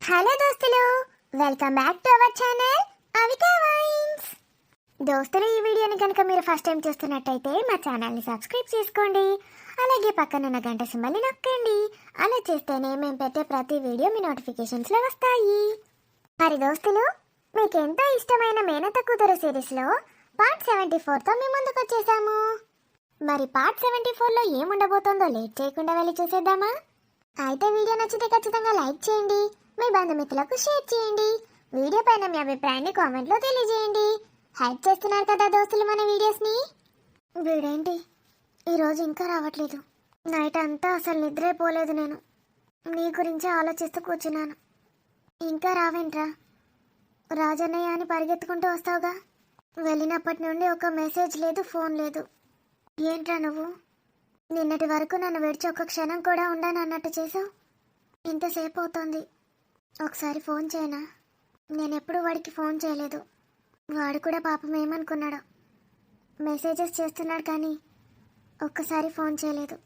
Hello దోస్తులు, welcome back to our channel Avika wines. దోస్తులు, ఈ వీడియోని కనుక మీరు ఫస్ట్ టైం చూస్తున్నట్టయితే మా ఛానల్ని సబ్స్క్రైబ్ చేసుకోండి. అలాగే పక్కనున్న గంట సింబల్ని నొక్కండి. అలా చేస్తేనే మేము పెట్టే ప్రతి వీడియో మీ నోటిఫికేషన్స్లో వస్తాయి. మరి దోస్తులు, మీకు ఎంతో ఇష్టమైన మేనత్త కూతురు సిరీస్లో పార్ట్ 74తో మీ ముందుకు వచ్చేసాము. మరి పార్ట్ 74లో ఏముండబోతుందో లేట్ చేయకుండా వెళ్ళి చూసేద్దామా? అయితే వీడియో నచ్చితే ఖచ్చితంగా లైక్ చేయండి, మీ బంధుమిత్రులకు షేర్ చేయండి. వీడియో పైన మీ అభిప్రాయాన్ని కామెంట్లో తెలియజేయండి. హైప్ చేస్తున్నారు కదా దోస్తులు మన వీడియోస్ని. వీడేంటి ఈరోజు ఇంకా రావట్లేదు? నైట్ అంతా అసలు నిద్రే పోలేదు. నేను నీ గురించే ఆలోచిస్తూ కూర్చున్నాను. ఇంకా రావేంట్రా? రాజన్నయ్య అని పరిగెత్తుకుంటూ వస్తావుగా. వెళ్ళినప్పటి నుండి ఒక మెసేజ్ లేదు, ఫోన్ లేదు. ఏంట్రా నువ్వు? నిన్నటి వరకు నన్ను విడిచి ఒక్క క్షణం కూడా ఉండను అన్నట్టు చేసావు. ఇంతసేపు అవుతోంది. ఒకసారి ఫోన్ చేయనా? నేనెప్పుడు వాడికి ఫోన్ చేయలేదు. వాడు కూడా పాపం ఏమనుకున్నాడో. మెసేజెస్ చేస్తున్నాడు కానీ ఒక్కసారి ఫోన్ చేయలేదు.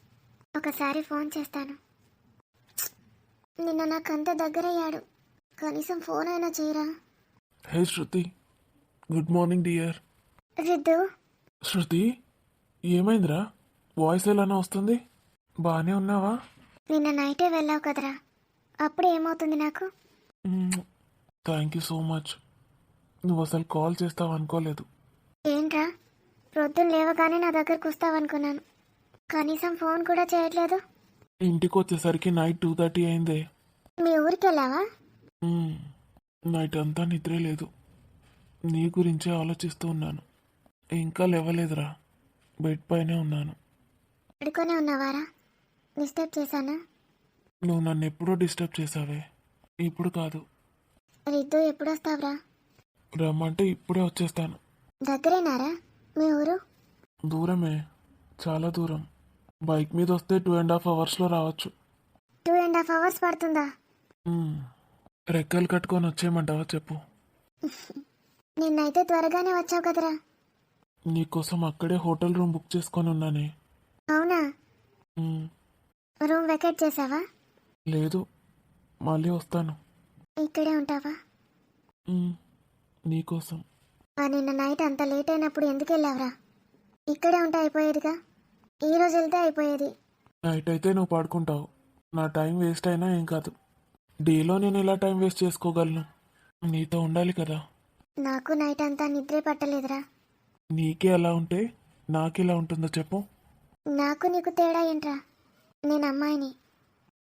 ఒకసారి ఫోన్ చేస్తాను. నిన్న నాకు అంత దగ్గరయ్యాడు, కనీసం ఫోన్ అయినా చేయరా? హే శృతి, గుడ్ మార్నింగ్ డియర్. రిద్దు. శృతి, ఏమైందిరా? వాయిస్ ఎలానే వస్తుంది? బాగానే ఉన్నావా? నిన్న నైటే వెళ్ళావు కదరా, అప్పుడు ఏమవుతుంది నాకు? Thank you so much. నువ్వు అసలు కాల్ చేస్తావు అనుకోలేదు. ఏంట్రా, ప్రొద్దున లేవగానే నా దగ్గరకు వస్తావనుకున్నాను. కనీసం ఫోన్ కూడా చేయట్లేదు. ఇంటికి వచ్చేసరికి నైట్ 2:30 అయిందే. మీ ఊరికి వెళ్ళావా? నైట్ అంతా నిద్రే లేదు. నీ గురించే ఆలోచిస్తూ ఉన్నాను. ఇంకా లేవలేదురా, బెడ్ పైనే ఉన్నాను. పడుకొనే ఉన్నావారా? డిస్టర్బ్ చేశానా? నువ్వు నన్ను ఎప్పుడో డిస్టర్బ్ చేసావే, ఇప్పుడు కాదు. రిద్దు, ఎప్పుడు వస్తావురా? రమ్మంటే ఇప్పుడే వచ్చేస్తాను. దగ్గరేనారా మీ ఊరు? దూరమే, చాలా దూరం. బైక్ మీద వస్తే 2.5 అవర్స్లో రావచ్చు. 2.5 అవర్స్ పడుతుందా? రెక్కలు కట్టుకొని వచ్చేయమంటావా చెప్పు? నిన్నైతే త్వరగానే వచ్చావు కదరా. నీకోసం అక్కడే హోటల్ రూమ్ బుక్ చేసుకొని ఉన్నానే. అవునా? మ్, రూమ్ వెకేట్ చేసావా? లేదు, మళ్ళీ వస్తాను. ఇక్కడే ఉంటావా? నీకోసం. నిన్న నైట్ అంత లేట్ అయినప్పుడు ఎందుకు వెళ్ళావురా? ఇక్కడే ఉంటే అయిపోయేదిగా. ఈ రోజు వెళ్తే అయిపోయేది. నైట్ అయితే నువ్వు పడుకుంటావు. నా టైం వేస్ట్ అయినా ఏం కాదు. డేలో నేను ఎలా టైం వేస్ట్ చేసుకోగలను? నీతో ఉండాలి కదా. నాకు నైట్ అంతా నిద్రే పట్టలేదురా. నీకే అలా ఉంటే నాకెలా ఉంటుందో చెప్పు? నాకు నీకు తేడా ఏంట్రా? నేను అమ్మాయిని,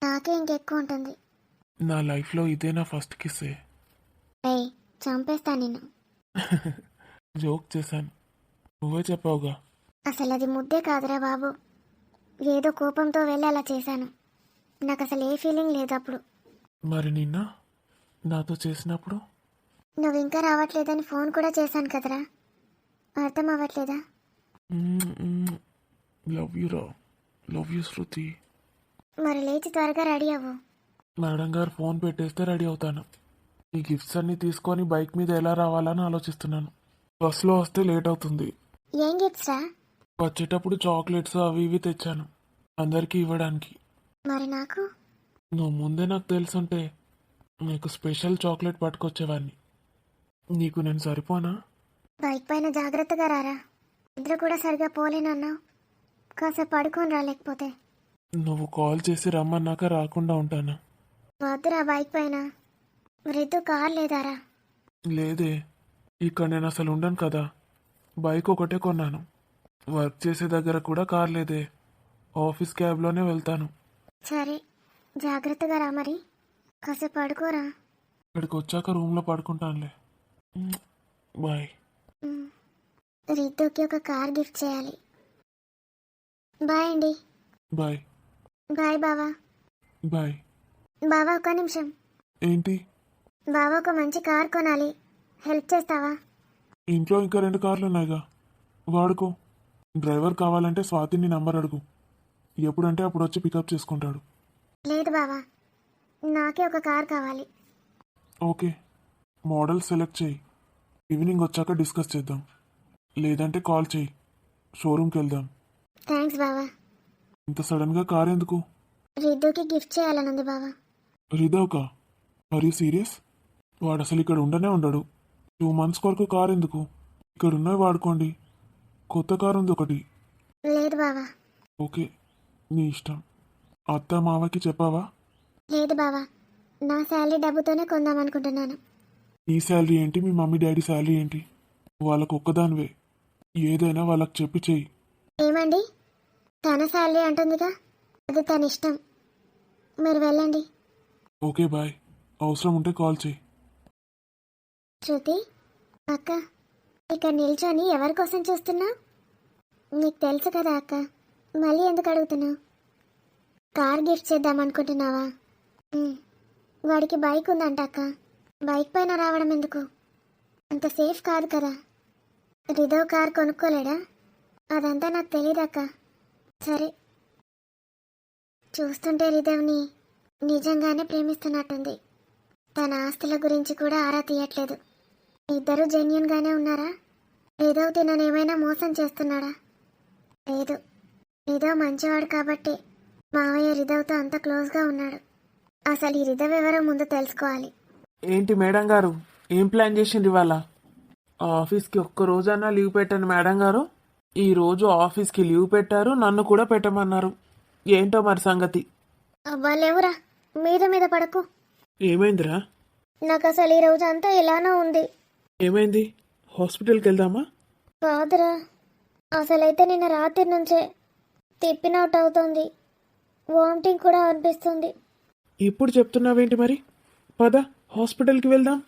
నాకే ఇంకెక్కువ ఉంటుంది. నా లైఫ్లో ఇదే నా ఫస్ట్ కిస్సే. ఏయ్, చంపేస్తా నిన్ను. జోక్ చేశాను, నువ్వే చెప్పావుగా. అసలు అది ముద్దే కాదురా బాబు. ఏదో కోపంతో వెళ్ళి అలా చేశాను. నాకు అసలు ఏ ఫీలింగ్ లేదు అప్పుడు. మరి నిన్న నాతో చేసినప్పుడు? నువ్వు ఇంకా రావట్లేదని ఫోన్ కూడా చేశాను కదరా. అర్థం అవ్వట్లేదా? లవ్ యూ రా, లవ్ యూ శృతి. మరి లేచి త్వరగా రెడీ అవ్వు. మేడం గారు ఫోన్ పెట్టేస్తే రెడీ అవుతాను. ఈ గిఫ్ట్స్ అన్ని తీసుకొని బైక్ మీద ఎలా రావాలని ఆలోచిస్తున్నాను. బస్లో వస్తే లేట్ అవుతుంది. ఏం గిఫ్ట్స్ రా? వచ్చేటప్పుడు చాక్లెట్స్ అవి ఇవి తెచ్చాను, అందరికీ ఇవ్వడానికి. మరి నాకు? నువ్వు ముందే నాకు తెలుసుంటే నీకు స్పెషల్ చాక్లెట్ పట్టుకొచ్చేవాడిని. నీకు నేను సరిపోనా? బైక్ పైన జాగ్రత్తగా రారా. నిద్ర కూడా సరిగా పోలేనన్నావు. కాసేపు పడుకొని రాలేకపోతే. నువ్వు కాల్ చేసి రమ్మన్నాక రాకుండా ఉంటాను. వద్దురా బైక్ పైన. రిద్దు, కార్ లేదారా? లేదే, ఇక్కడ నేను అసలు ఉండను కదా. బైక్ ఒకటే కొన్నాను. వర్క్ చేసే దగ్గర కూడా కార్ లేదే. ఆఫీస్ క్యాబ్లోనే వెళ్తాను. సరే, జాగ్రత్తగా రా. మరి కాసేపు పడుకోరా. ఇక్కడికి వచ్చాక రూమ్లో పడుకుంటానులే. బాయ్. రిద్దుకి ఒక కార్ గిఫ్ట్ చేయాలి. బాయ్ అండి. బాయ్. బాయ్ బావా. బాయ్. బావా, ఒక్క నిమిషం. ఏంటి? బావా, ఒక మంచి కార్ కొనాలి, హెల్ప్ చేస్తావా? ఇంట్లో ఇంకా 2 కార్లు ఉన్నాయిగా, వాడుకో. డ్రైవర్ కావాలంటే స్వాతిని నంబర్ అడుగు. ఎప్పుడంటే అప్పుడు వచ్చి పికప్ చేసుకుంటాడు. లేదు బావా, నాకే ఒక కార్ కావాలి. ఓకే, మోడల్ సెలెక్ట్ చేయి. ఈవినింగ్ వచ్చాక డిస్కస్ చేద్దాం. లేదంటే కాల్ చేయి, షోరూమ్కి వెళ్దాం. థ్యాంక్స్ బావా. ఇంత సడన్గా కార్ ఎందుకు? రిద్దుకి గిఫ్ట్ చేయాలనుంది బావా. రిదోకా? మరీ సీరియస్? వాడు అసలు ఇక్కడ ఉండనే ఉండడు. 2 months వరకు కారు ఎందుకు? ఇక్కడ ఉన్నవి వాడుకోండి. కొత్త కారు ఉంది ఒకటి. లేదు బావా. ఓకే, నీ ఇష్టం. అత్త మావకి చెప్పావా? లేదు బావా, నా శాలరీ డబ్బుతోనే కొందాం అనుకుంటున్నాను. నీ శాలరీ ఏంటి, మీ మమ్మీ డాడీ శాలరీ ఏంటి? వాళ్ళకు ఒక్కదానివే. ఏదైనా వాళ్ళకి చెప్పి చెయ్యి. ఏమండి, తన శాలరీ అంటుందిగా, అది తన ఇష్టం. మీరు వెళ్ళండి. Okay bye. అవసరం ఉంటే కాల్ చేయి. శృతి అక్క, ఇక్కడ నిల్చొని ఎవరి కోసం చూస్తున్నావు? నీకు తెలుసు కదా అక్క, మళ్ళీ ఎందుకు అడుగుతున్నావు? కార్ గిఫ్ట్ చేద్దాం అనుకుంటున్నావా? వాడికి బైక్ ఉందంట అక్క. బైక్ పైన రావడం ఎందుకు? అంత సేఫ్ కాదు కదా. రిధవ్ కార్ కొనుక్కోలేడా? అదంతా నాకు తెలియదక్క. సరే, చూస్తుంటే రిధవ్ని నిజంగానే ప్రేమిస్తున్నట్టుంది. తన ఆస్తుల గురించి కూడా ఆరా తీయట్లేదు. ఇద్దరూ జెన్యున్గానే ఉన్నారా? రిధవ్ తిననేమైనా మోసం చేస్తున్నాడా? లేదు, రిధవ్ మంచివాడు కాబట్టి మావయ్య రిధవ్తో అంత క్లోజ్గా ఉన్నాడు. అసలు ఈ రిధవ్ ఎవరో ముందు తెలుసుకోవాలి. ఏంటి మేడం గారు, ఏం ప్లాన్ చేసిండ్రు ఇవాళ? ఆఫీస్కి ఒక్క రోజన్నా లీవ్ పెట్టండి మేడం గారు. ఈ రోజు ఆఫీస్కి లీవ్ పెట్టారు, నన్ను కూడా పెట్టమన్నారు. ఏంటో మరి సంగతి. వాళ్ళెవరా? మీద మీద పడకు. ఏమైందిరా? నాకు అసలు ఈ రోజు అంతా ఎలానో ఉంది. ఏమైంది? హాస్పిటల్కి వెళ్దామా? కాదురా, అసలైతే నిన్న రాత్రి నుంచే తిప్పినట్టు అవుతుంది. వామిటింగ్ కూడా అనిపిస్తుంది. ఇప్పుడు చెప్తున్నావేంటి మరి? పద హాస్పిటల్కి వెళ్దాం.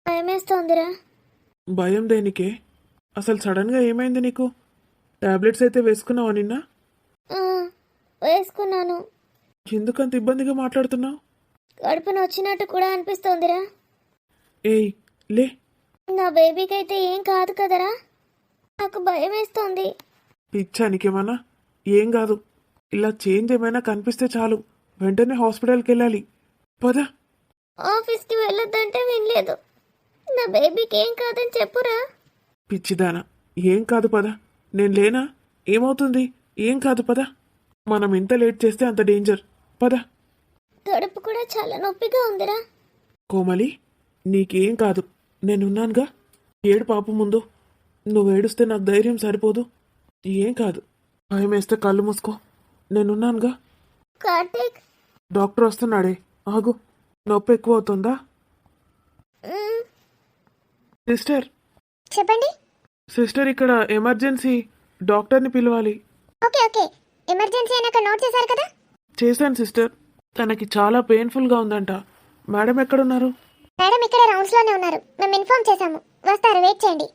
భయమేస్తోందిరా. భయం దేనికే? అసలు సడన్గా ఏమైంది నీకు? టాబ్లెట్స్ అయితే వేసుకున్నావా నిన్న? ఆ, వేసుకున్నాను. ఎందుకంత ఇబ్బందిగా మాట్లాడుతున్నావు? కడుపున వచ్చినట్టు కూడా అనిపిస్తోందిరా. ఏయ్ లే. నా బేబీకి అయితే ఏం కాదు కదరా? నాకు భయం వేస్తోంది. పిచ్చా నీకేమన్నా? ఏం కాదు. ఇలా చేంజ్ ఏమైనా కనిపిస్తే చాలు, వెంటనే హాస్పిటల్కి వెళ్ళాలి. పద. ఆఫీస్కి వెళ్ళొద్దంటే వినలేదు. నా బేబీకి ఏం కాదని చెప్పురా. పిచ్చిదానా, ఏం కాదు పద. నేను లేనా? ఏమవుతుంది? ఏం కాదు పద. మనం ఎంత లేట్ చేస్తే అంత డేంజర్. పద. కడుపు కూడా చాలా నొప్పిగా ఉందిరా. కోమలి, నీకేం కాదు, నేనున్నానుగా. ఏడు పాప ముందు. నువ్వు ఏడుస్తే నాకు ధైర్యం సరిపోదు. ఏం కాదు. భయం వేస్తే కళ్ళు మూసుకో, నేనున్నానుగా. కార్తీక్. డాక్టర్ వస్తున్నాడే, ఆగు. నొప్పి ఎక్కువ అవుతుందా? సిస్టర్. చెప్పండి. సిస్టర్, ఇక్కడ ఎమర్జెన్సీ, డాక్టర్ని పిలవాలి. ఓకే ఓకే, ఎమర్జెన్సీ అయినాక నోట్ చేశారు కదా? చేశాను సిస్టర్. తనకి చాలా పెయిన్ఫుల్గా ఉందంట. మేడం ఎక్కడున్నారు? మేడం ఇక్కడ రౌండ్స్లోనే ఉన్నారు. మేము ఇన్ఫార్మ్ చేశాము, వస్తారు, వెయిట్ చేయండి.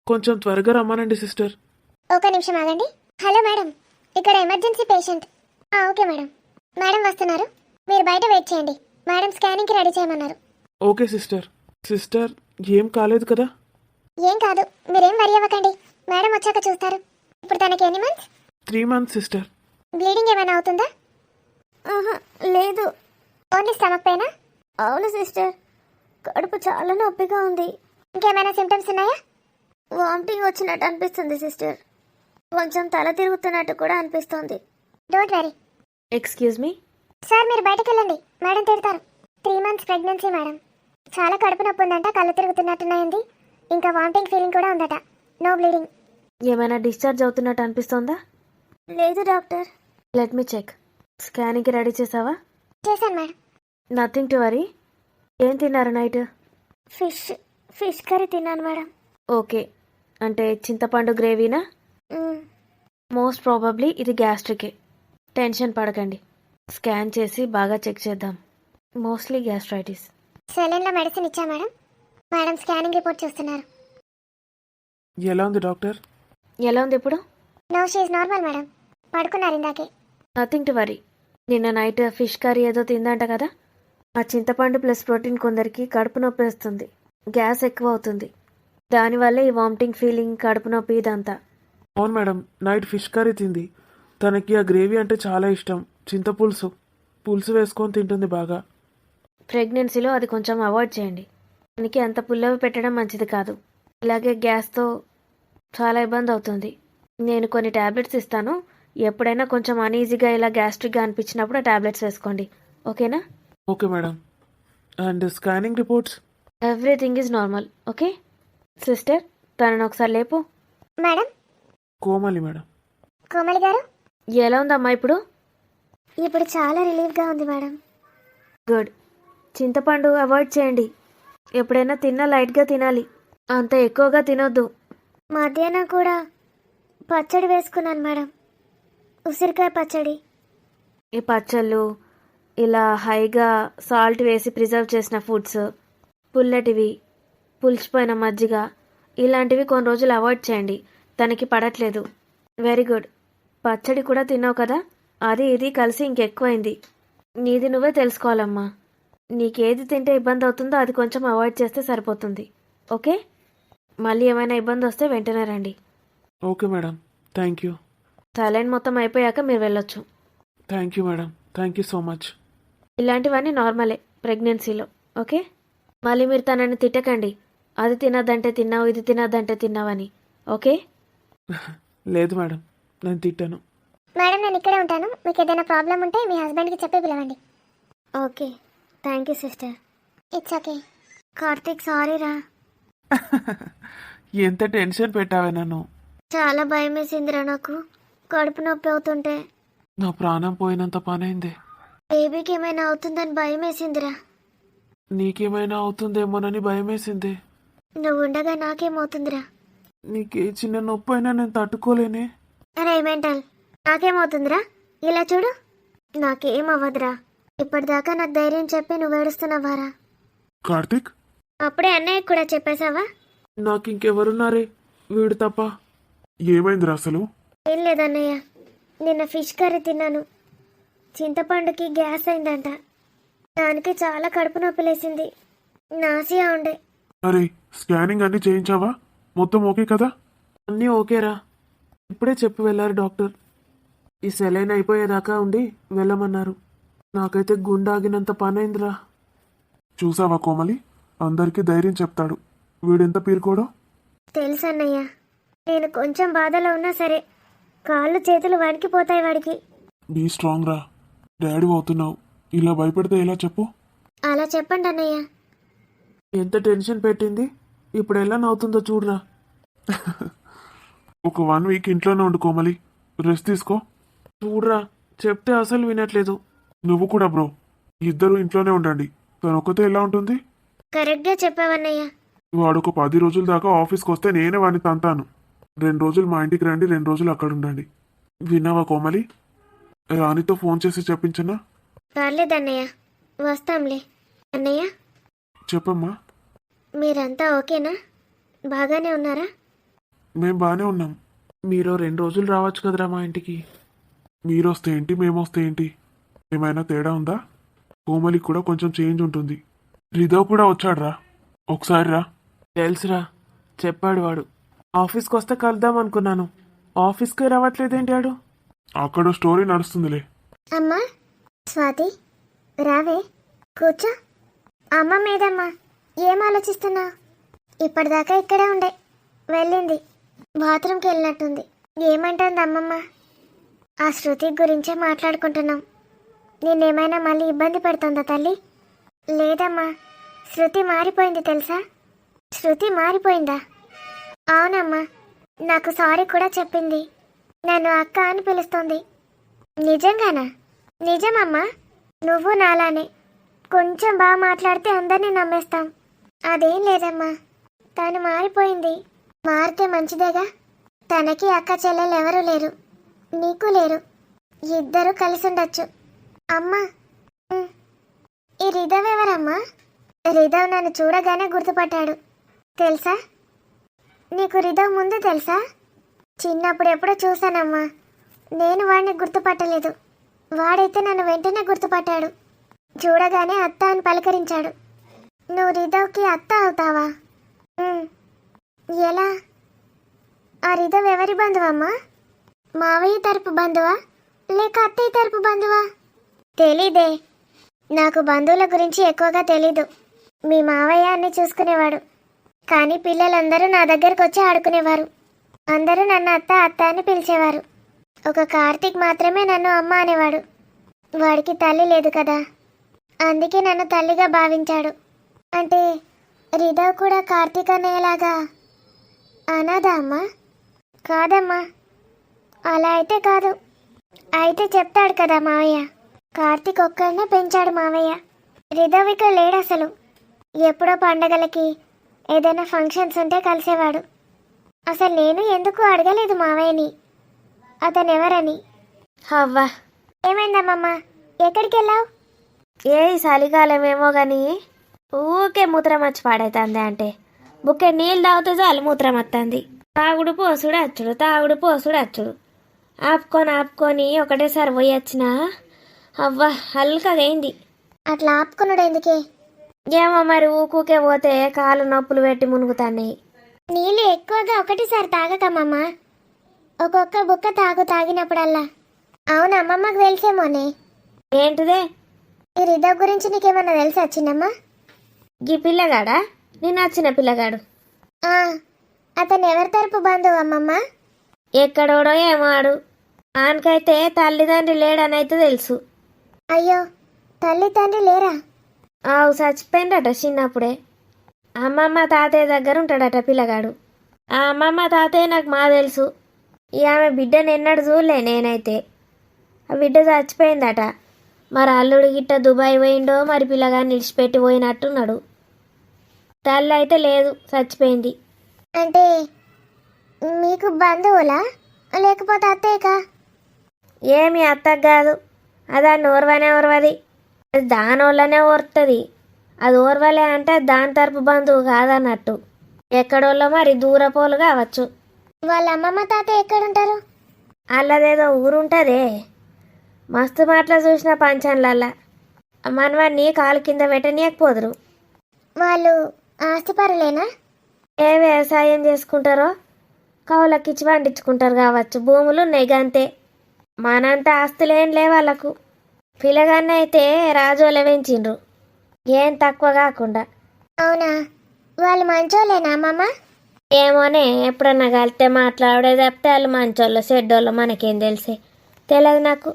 కొంచెం త్వరగా రమ్మనండి సిస్టర్. ఒక నిమిషం ఆగండి. హలో మేడం, ఇక్కడ emergency patient. Okay madam. Madam వస్తున్నారు, మీరు బయట వెయిట్ చేయండి. మేడం స్కానింగ్కి రెడీ చేయమన్నారు. Okay sister. సిస్టర్, ఏం కాలేదు కదా? ఏం కాదు, మీరేం వరి అవ్వకండి. మేడం వచ్చాక చూస్తారు. ఇప్పుడు తనకి ఎన్ని మంత్స్? 3 months sister. బ్లీడింగ్ ఏమైనా అవుతుందా? లేదు. ఓన్లీ స్టమక్ పెయినా? అవును సిస్టర్, కడుపు చాలా నొప్పిగా ఉంది. ఇంకేమైనా సిమ్టమ్స్ ఉన్నాయా? వామిటింగ్ వచ్చినట్టు అనిపిస్తుంది సిస్టర్. కొంచెం తల తిరుగుతున్నట్టు కూడా అనిపిస్తుంది. Don't worry. Excuse me. Sir మీరు బయటకు వెళ్ళండి, మేడం తిడతారు. 3 months ప్రెగ్నెన్సీ మేడం. చాలా కడుపు నొప్పి ఉందంట, కళ్ళు తిరుగుతున్నట్టున్నాయండి. ఇంకా వామిటింగ్ ఫీలింగ్ కూడా ఉందట. No bleeding. ఏమైనా డిశ్చార్జ్ అవుతున్నట్టు అనిపిస్తోందా? లేదు డాక్టర్. Let me check. స్కానింగ్కి రెడీ చేసావా? చేశాను మేడం. Nothing to worry. ఏం తిన్నారు నైట్? ఫిష్ కర్రీ తిన్నాను మేడం. ఓకే, అంటే చింతపండు గ్రేవీనా? మోస్ట్ ప్రాబబ్లీ ఇది గ్యాస్ట్రికే. టెన్షన్ పడకండి, స్కాన్ చేసి బాగా చెక్ చేద్దాం. Mostly gastritis. సెలైన్లో మెడిసిన్ ఇచ్చా మేడం. మేడం స్కానింగ్ రిపోర్ట్ చూస్తున్నారు. ఎలా ఉంది డాక్టర్? ఎలా ఉంది ఇప్పుడు? No, she's normal madam. పడుకున్నారు ఇందాకే. Nothing to worry. నిన్న నైట్ ఫిష్ కర్రీ ఏదో తిందంట కదా, ఆ చింతపండు ప్లస్ ప్రోటీన్ కొందరికి కడుపు నొప్పి వస్తుంది, గ్యాస్ ఎక్కువ అవుతుంది. దానివల్లే ఈ వామిటింగ్ ఫీలింగ్, కడుపు నొప్పి ఇదంతా. అవును మేడం, నైట్ ఫిష్ కర్రీ తింది. తనకి ఆ గ్రేవీ అంటే చాలా ఇష్టం. చింతపులుసు పులుసు వేసుకొని తింటుంది బాగా. ప్రెగ్నెన్సీలో అది కొంచెం అవాయిడ్ చేయండి. దానికి అంత పుల్లవి పెట్టడం మంచిది కాదు. ఇలాగే గ్యాస్తో చాలా ఇబ్బంది అవుతుంది. నేను కొన్ని ట్యాబ్లెట్స్ ఇస్తాను, ఎప్పుడైనా కొంచెం అనీజీగా ఇలా గ్యాస్ట్రిక్గా అనిపించినప్పుడు ఆ ట్యాబ్లెట్స్ వేసుకోండి, ఓకేనా? Okay madam. And scanning reports? Everything is normal. Okay sister, తనను ఒకసారి లేపు. Madam, Komali madam. కోమలి గారు, ఎలా ఉందమ్మా ఇప్పుడు? ఇప్పుడు చాలా రిలీఫ్గా ఉంది మేడం. గుడ్. చింతపండు అవాయిడ్ చేయండి. ఎప్పుడైనా తిన్నా లైట్గా తినాలి, అంత ఎక్కువగా తినొద్దు. మధ్యాహ్నం కూడా పచ్చడి వేసుకున్నాను మేడం, ఉసిరికాయ పచ్చడి. ఈ పచ్చళ్ళు, ఇలా హైగా సాల్ట్ వేసి ప్రిజర్వ్ చేసిన ఫుడ్స్, పుల్లటివి, పులిచిపోయిన మజ్జిగ, ఇలాంటివి కొన్ని రోజులు అవాయిడ్ చేయండి. తనకి పడట్లేదు. Very good. పచ్చడి కూడా తిన్నావు కదా, అది ఇది కలిసి ఇంకెక్కువైంది. నీది నువ్వే తెలుసుకోవాలమ్మా. నీకేది తింటే ఇబ్బంది అవుతుందో అది కొంచెం అవాయిడ్ చేస్తే సరిపోతుంది. ఓకే, మళ్ళీ ఏమైనా ఇబ్బంది వస్తే వెంటనే రండి. Okay madam, thank you. Thailand మొత్తం అయిపోయాక మీరు వెళ్ళొచ్చు. Thank you madam, thank you so much. ఇలాంటివన్నీ నార్మలే ప్రెగ్నెన్సీలో. ఓకే, మళ్ళీ మీరు తనని తిట్టకండి, అది తినద్దంటే తిన్నావు, ఇది తినద్దంటే తిన్నావని. ఓకే? లేదు మేడం, నేను తిట్టాను. మేడం, నేను ఇక్కడే ఉంటాను. మీకు ఏదైనా ప్రాబ్లం ఉంటే మీ హస్బెండ్కి చెప్పి పిలవండి. Okay, thank you sister. It's okay. Karthik, sorry రా. ఎంత టెన్షన్ పెట్టావే నన్ను. చాలా భయం వేసిందిరా నాకు, కడుపు నొప్పి అవుతుంటే. నా ప్రాణం పోయినంత పనైందే. బేబీకి ఏమైనా అవుతుందని భయం వేసిందిరా. నీకేమైనా అవుతుందేమోనని భయమేసిందే. నువ్వు ఉండగా నాకేమవుతుందిరా. నీకే చిన్న నొప్పి అయినా నేను తట్టుకోలేనే. అరే మెంటల్, నాకేమవుతుందిరా? ఇలా చూడు, నాకేం అవ్వదురా. ఇప్పటిదాకా నాకు ధైర్యం చెప్పి నువ్వు ఏడుస్తున్నావారా? కార్తీక్, అప్పుడే అన్నయ్యకి కూడా చెప్పేశావా? నాకు ఇంకెవరున్నారే వీడు తప్ప. ఏమైందిరా అసలు? ఏం లేదన్నయ్య, నిన్న ఫిష్ కర్రీ తిన్నాను. చింతపండుకి గ్యాస్ అయిందంట, దానికి చాలా కడుపు నొప్పి లేసింది. నాసియా ఉండే. అరే, స్కానింగ్ అన్ని చేయించావా? మొత్తం ఓకే కదా? అన్నీ ఓకేరా, ఇప్పుడే చెప్పి వెళ్ళారు డాక్టర్. ఈ సెలైన్ అయిపోయేదాకా ఉండి వెళ్ళమన్నారు. నాకైతే గుండాగినంత పనైందిరా. చూసావా కోమలి, అందరికీ ధైర్యం చెప్తాడు. వీడెంత పీరుకోడో. తెలుసన్నయ్య, నేను కొంచెం బాధలో ఉన్నా సరే కాళ్ళు చేతులు వణికిపోతాయి వాడికి. బీ స్ట్రాంగ్ రా. డాడీ అవుతున్నావు, ఇలా భయపడితే ఎలా చెప్పు? అలా చెప్పండి అన్నయ్య. ఎంత టెన్షన్ పెట్టింది, ఇప్పుడు ఎలా నవ్వుతుందో చూడరా. ఒక 1 వీక్ ఇంట్లోనే ఉండు కోమలి, రెస్ట్ తీసుకో. చూడరా, చెప్తే అసలు వినట్లేదు. నువ్వు కూడా బ్రో, ఇద్దరు ఇంట్లోనే ఉండండి. తను ఒక్కతే ఎలా ఉంటుంది? కరెక్ట్గా చెప్పావన్నయ్య. వాడు ఒక 10 రోజుల దాకా ఆఫీస్కి వస్తే నేనే వాడిని తంతాను. 2 రోజులు మా ఇంటికి రండి, 2 రోజులు అక్కడ ఉండండి. విన్నావా కోమలి? రాణితో ఫోన్ చేసి చెప్పించనా? పర్లేదన్నయ్య, వస్తాంలే. అన్నయ్య, చెప్పమ్మా. మీరంతా ఓకేనా? బాగానే ఉన్నారా? మేం బాగానే ఉన్నాం. మీరు 2 రోజులు రావచ్చు కదరా మా ఇంటికి. మీరు వస్తే ఏంటి, మేమొస్తే ఏంటి? ఏమైనా తేడా ఉందా? కోమలికి కూడా కొంచెం చేంజ్ ఉంటుంది. రిధవ్ కూడా వచ్చాడురా, ఒకసారి రా. తెలుసురా, చెప్పాడు వాడు. ఆఫీస్కి వస్తే కలుద్దాం అనుకున్నాను, ఆఫీస్కే రావట్లేదేంటి వాడు? అక్కడ స్టోరీ నడుస్తుందిలే. అమ్మా స్వాతి, రావే, కూర్చో. అమ్మ మీదమ్మా, ఏం ఆలోచిస్తున్నా? ఇప్పటిదాకా ఇక్కడే ఉండే, వెళ్ళింది, బాత్రూమ్కి వెళ్ళినట్టుంది. ఏమంటుంది అమ్మమ్మ? ఆ శృతి గురించే మాట్లాడుకుంటున్నాం. నేనేమైనా మళ్ళీ ఇబ్బంది పెడుతుందా తల్లి? లేదమ్మా, శృతి మారిపోయింది తెలుసా? శృతి మారిపోయిందా? అవునమ్మా, నాకు సారీ కూడా చెప్పింది. నన్ను అక్క అని పిలుస్తుంది. నిజంగానా? నిజమమ్మా, నువ్వు నాలానే కొంచెం బాగా మాట్లాడితే అందరినీ నమ్మేస్తాం. అదేం లేదమ్మా, తను మారిపోయింది. మారితే మంచిదేగా. తనకి అక్క చెల్లెలు ఎవరూ లేరు, నీకు లేరు. ఇద్దరు కలిసి ఉండొచ్చు. అమ్మా, ఈ రిధవ్ ఎవరమ్మా? రిధవ్ నన్ను చూడగానే గుర్తుపట్టాడు తెలుసా? నీకు రిధవ్ ముందు తెలుసా? చిన్నప్పుడు ఎప్పుడో చూశానమ్మా, నేను వాడిని గుర్తుపట్టలేదు. వాడైతే నన్ను వెంటనే గుర్తుపట్టాడు. చూడగానే అత్త అని పలకరించాడు. నువ్వు రిధవ్కి అత్త అవుతావా? ఎలా? ఆ రిధవ్ ఎవరి బంధువమ్మా? మావయ్య తరపు బంధువా లేక అత్తయ్య తరపు బంధువా? తెలీదే, నాకు బంధువుల గురించి ఎక్కువగా తెలీదు. మీ మావయ్య అన్ని చూసుకునేవాడు, కానీ పిల్లలందరూ నా దగ్గరకు వచ్చి ఆడుకునేవారు. అందరూ నన్ను అత్త అత్త అని పిలిచేవారు. ఒక కార్తీక్ మాత్రమే నన్ను అమ్మ అనేవాడు. వాడికి తల్లి లేదు కదా, అందుకే నన్ను తల్లిగా భావించాడు. అంటే రిధవ్ కూడా కార్తీక్ అన్నయ్యలాగా అనాథ అమ్మా? కాదమ్మా, అలా అయితే కాదు. అయితే చెప్తాడు కదా మావయ్య, కార్తీక్ ఒక్కడనే పెంచాడు మావయ్య. రిధవ్ ఇక్కడ లేడు అసలు. ఎప్పుడో పండగలకి ఏదైనా ఫంక్షన్స్ ఉంటే కలిసేవాడు. అసలు నేను ఎందుకు అడగలేదు మావయ్యని అతను ఎవరని. అవ్వా, ఏమైందమ్మమ్మ, ఎక్కడికి వెళ్ళావు? ఏ చలికాలమేమో కానీ ఊకే మూత్రం వచ్చి పాడైతుంది. అంటే బుక్కే నీళ్ళు తాగితే చాలు మూత్రం వస్తుంది. తాగుడు పోసుడు అచ్చుడు, తాగుడు పోసుడు అచ్చుడు. ఆపుకొని ఒకటేసారి పోయి వచ్చిన అవ్వా హల్కగా అయింది. అట్లా ఆపుకున్నాడు ఎందుకే? ఏమో మరి ఊకూకే పోతే కాళ్ళు నొప్పులు పెట్టి మునుగుతాయి. నీళ్ళు ఎక్కువగా ఒకటిసారి తాగకమ్మమ్మ, ఒక్కొక్క బుక్క తాగినప్పుడల్లా. అవును, అమ్మమ్మకు తెలిసేమోనే. ఏంటిదే? ఈ రిధవ్ గురించి నీకేమన్నా తెలుసా చిన్నమ్మ? గీ పిల్లగాడా? నిన్న వచ్చిన పిల్లగాడు. అతను ఎవరి తరపు బంధువు అమ్మమ్మ? ఎక్కడోడో ఏమో ఆడు. ఆనకైతే తల్లిదండ్రి లేడనైతే తెలుసు. అయ్యో, తల్లి తండ్రి లేరా? ఆవు చచ్చిపోయిందట చిన్నప్పుడే. అమ్మమ్మ తాతయ్య దగ్గర ఉంటాడట పిల్లగాడు. ఆ అమ్మమ్మ తాతయ్య నాకు మా తెలుసు. ఈ ఆమె బిడ్డను ఎన్నడు చూడలే నేనైతే. ఆ బిడ్డ చచ్చిపోయిందట. మరి అల్లుడు గిట్ట దుబాయ్ పోయిండో మరి పిల్లగాన్ని నిడిచిపెట్టి పోయినట్టున్నాడు. తల్లి అయితే లేదు, చచ్చిపోయింది. అంటే మీకు బంధువులా లేకపోతే అత్తయ్యకా? ఏమి అత్తకు కాదు, అదాన్ని ఓర్వనే ఓర్వది. అది దానోళ్ళనే ఓర్తుంది. అది ఓర్వలే అంటే దాని తరపు బంధువు కాదన్నట్టు. ఎక్కడోళ్ళో మరి దూరపోలు కావచ్చు. వాళ్ళ అమ్మమ్మ తాతయ్య ఎక్కడుంటారు? అల్లదేదో ఊరుంటుందే. మస్తు మాటలు చూసిన పంచంలల్లా మనవాడిని కాలు కింద పెట్టనీయకపోదురు. వాళ్ళు ఆస్తిపరులేనా? ఏ వ్యవసాయం చేసుకుంటారో కౌలకిచ్చి పండించుకుంటారు కావచ్చు. భూములు నెగంతే. మనంత ఆస్తులేం లే వాళ్ళకు. పిల్లగాన్ని అయితే రాజోలే పెంచిండ్రు, ఏం తక్కువ కాకుండా. అవునా? వాళ్ళు మంచోళ్ళేనా అమ్మమ్మ? ఏమోనే, ఎప్పుడన్నా కలిస్తే మాట్లాడే చెప్తే వాళ్ళు మంచోళ్ళు చెడ్డోళ్ళు మనకేం తెలిసే తెలియదు నాకు.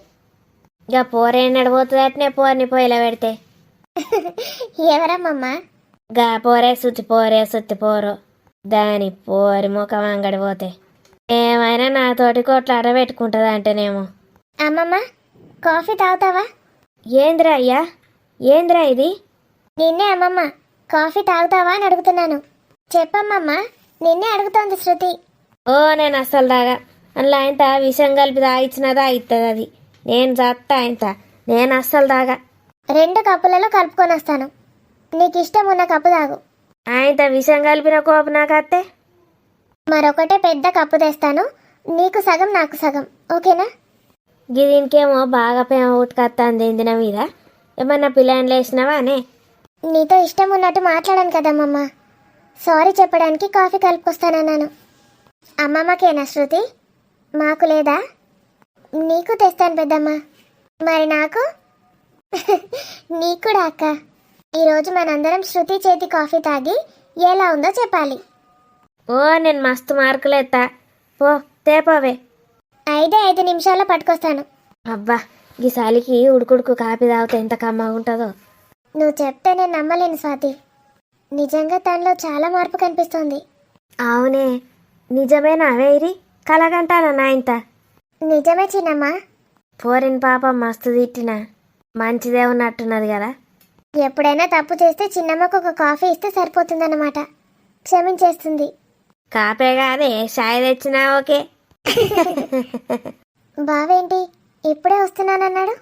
ఇక పోరే నడిపోతుంది అట్నే పోరిని పొయ్యిలో పెడితే. ఎవరమ్మమ్మ? గా పోరే సుత్తి పోరు దాని పోరి ముఖం అంగడి పోతే ఏమైనా నాతోటి కొట్లాట పెట్టుకుంటుంది అంటేనేమో. అమ్మమ్మ, కాఫీ తాగుతావా? ఏంద్రా అయ్యా, ఏంద్రా ఇది? నిన్నే అమ్మమ్మ, కాఫీ తాగుతావా అని అడుగుతున్నాను. చెప్పమ్మమ్మ, నిన్నే అడుగుతోంది శృతి. ఓ నేను అస్సలు దాగా అందులో ఆయన విషం కలిపి తాగిచ్చినా తాగిస్తుంది అది. నేను చత్తా ఆయన, నేను అస్సలు దాగా. 2 కప్పులలో కలుపుకొని వస్తాను, నీకు ఇష్టం ఉన్న కప్పు తాగు. ఆయన విషం కలిపిన కోప నాకు అత్తే. మరొకటే పెద్ద కప్పు తెస్తాను, నీకు సగం నాకు సగం, ఓకేనా? దీనికేమో బాగా ప్రేమ ఉట్టుకత్తాంది దిన మీద. ఏమన్నా పిల్లని వేసినావా అనే? నీతో ఇష్టం ఉన్నట్టు మాట్లాడాను కదమ్మమ్మ, సారీ చెప్పడానికి కాఫీ కలుపుకొస్తానన్నాను. అమ్మమ్మకేనా శృతి? మాకు లేదా? నీకు తెస్తాను పెద్దమ్మ. మరి నాకు? నీకు కూడా అక్క. ఈరోజు మనందరం శృతి చేతి కాఫీ తాగి ఎలా ఉందో చెప్పాలి. ఓ నేను మస్తు మార్కులు ఎత్తా. పో తేపోవే. 5 నిమిషాల్లో పట్టుకొస్తాను. అబ్బా, ఈ సాలికి ఉడుకుడుకు కాపీ తాగితే ఎంత కమ్మగా ఉంటుందో. నువ్వు చెప్తే నేను నమ్మలేను స్వాతి. నిజంగా తనలో చాలా మార్పు కనిపిస్తోంది. అవునే, నిజమేనా వేరి కలగంటానా నాయంత? నిజమే చిన్నమ్మ. పోరిన పాప మస్తు తిట్టినా మంచిదే ఉన్నట్టున్నది కదా. ఎప్పుడైనా తప్పు చేస్తే చిన్నమ్మకు ఒక కాఫీ ఇస్తే సరిపోతుందన్నమాట, క్షమించేస్తుంది. కాపే కాదే, చాయ్ తెచ్చినా ఓకే. బావేంటి ఇప్పుడే వస్తున్నానన్నాడు?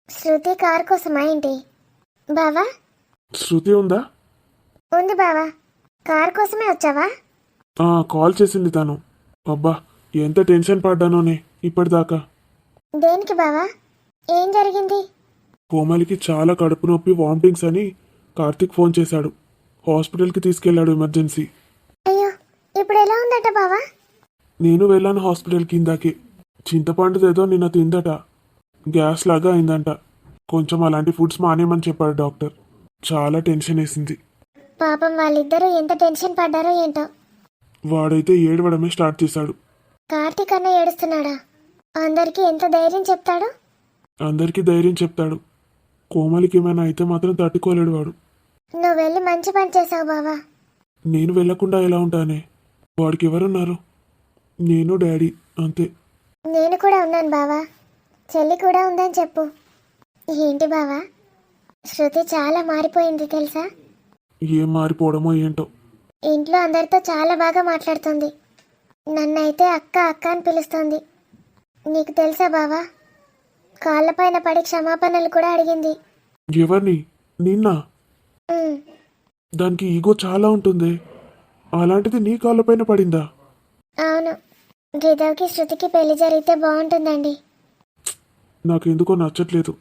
శృతి కారు కోసమా ఏంటి బావా? శృతి ఉందా? ఉంది బావా. కారు కోసమే వచ్చావా? కాల్ చేసింది తను. అబ్బా, ఎంత టెన్షన్ పడ్డానోనే ఇప్పటిదాకా. దేనికి బావా? ఏం జరిగింది? కోమలికి చాలా కడుపు నొప్పి, వామిటింగ్స్ అని కార్తీక్ ఫోన్ చేశాడు. హాస్పిటల్కి తీసుకెళ్లాడు ఎమర్జెన్సీ. అయ్యో, ఇప్పుడు ఎలా ఉందట బావా? నేను వెళ్ళాను హాస్పిటల్కి ఇందాకే. చింతపండుదేదో నిన్న తిందట, గ్యాస్ లాగా అయిందంట. కొంచెం అలాంటి ఫుడ్స్ మానేయమని చెప్పాడు డాక్టర్. చాలా టెన్షన్ వేసింది. పాపం వాళ్ళిద్దరూ ఎంత టెన్షన్ పడ్డారో ఏంటో. వాడైతే ఏడవడమే స్టార్ట్ చేశాడు. కార్తీక్ అన్న ఏడుస్తున్నాడా? అందరికీ ఎంత ధైర్యం చెప్తాడు. అందరికీ ధైర్యం చెప్తాడు. కోమలికి ఏమైనా అయితే మాత్రం తట్టుకోలేడు వాడు. నువ్వు వెళ్ళి మంచి పని చేసావు బావా. నేను వెళ్ళకుండా ఎలా ఉంటానే? వాడికి ఎవరున్నారు? నేను, డాడీ, అంతే. నేను కూడా ఉన్నాను బావా. చెల్లి కూడా ఉందని చెప్పు. ఏంటి బావా, శృతి చాలా మారిపోయింది తెలుసా? ఏం మారిపోవడమో ఏంటో. ఇంట్లో అందరితో చాలా బాగా మాట్లాడుతుంది. నన్నైతే అక్క అక్క అని పిలుస్తుంది. నీకు తెలుసా బావా, కాళ్ళపైన పడి క్షమాపణలు కూడా అడిగింది. ఎవరిని? నిన్న? ఉమ్, దానికి ఈగో చాలా ఉంటుంది. అలాంటిది నీ కాళ్ళపైన పడిందా? అవును. రిధవ్కి శృతికి పెళ్లి జరిగితే బాగుంటుందండి. నాకెందుకో నచ్చట్లేదు.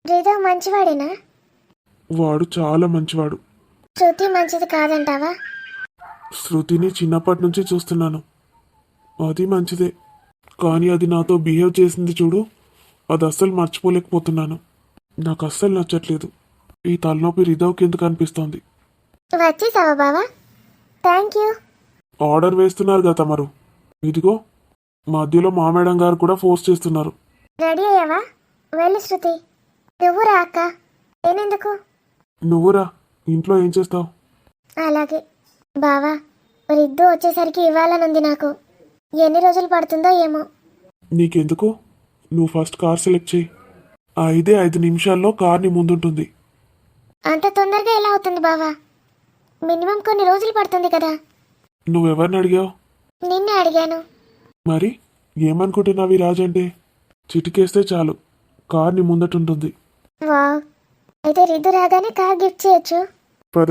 రిధవ్ మంచివాడేనా? వాడు చాలా మంచివాడు. శృతి మంచిది కాదంటావా? శృతిని చిన్నప్పటి నుంచి చూస్తున్నాను. అది మంచిదే, కానీ అది నాతో బిహేవ్ చేసింది చూడు, అది అస్సలు మర్చిపోలేకపోతున్నాను. నాకు అస్సలు నచ్చట్లేదు. ఈ తలనొప్పి రిధవ్కి ఎందుకు అనిపిస్తోంది? వచ్చేసావా బావా? Thank you. ఆర్డర్ వేస్తున్నారు కదా తమరు. ఇదిగో మధ్యలో మా మేడం గారు కూడా ఫోర్స్ చేస్తున్నారు. రెడీ అయ్యావా? వెళ్ళు శృతి. నువ్వు రా అక్క. నేనెందుకు? నువ్వురా, ఇంట్లో ఏం చేస్తావు? అలాగే బావా. రిద్దు వచ్చేసరికి ఇవ్వాలనుంది నాకు. ఎన్ని రోజులు పడుతుందో ఏమో. నీకెందుకు? నువ్వు ఫస్ట్ కార్ సెలెక్ట్ చేయి. 5 నిమిషాల్లో కార్ నీ ముందుంటుంది. అంత తొందరగా ఎలా అవుతుంది బావా? మినిమం కొన్ని రోజులు పడుతుంది కదా. నువ్వెవరిని అడిగావు? నిన్నే అడిగాను. మరి ఏమనుకుంటున్నావి రాజంటే? చిటికేస్తే చాలు, కార్ నీ ముందటుంటుంది. వావ్, అయితే రిద్దు రాగానే కార్ గిఫ్ట్ చేయొచ్చు. పద.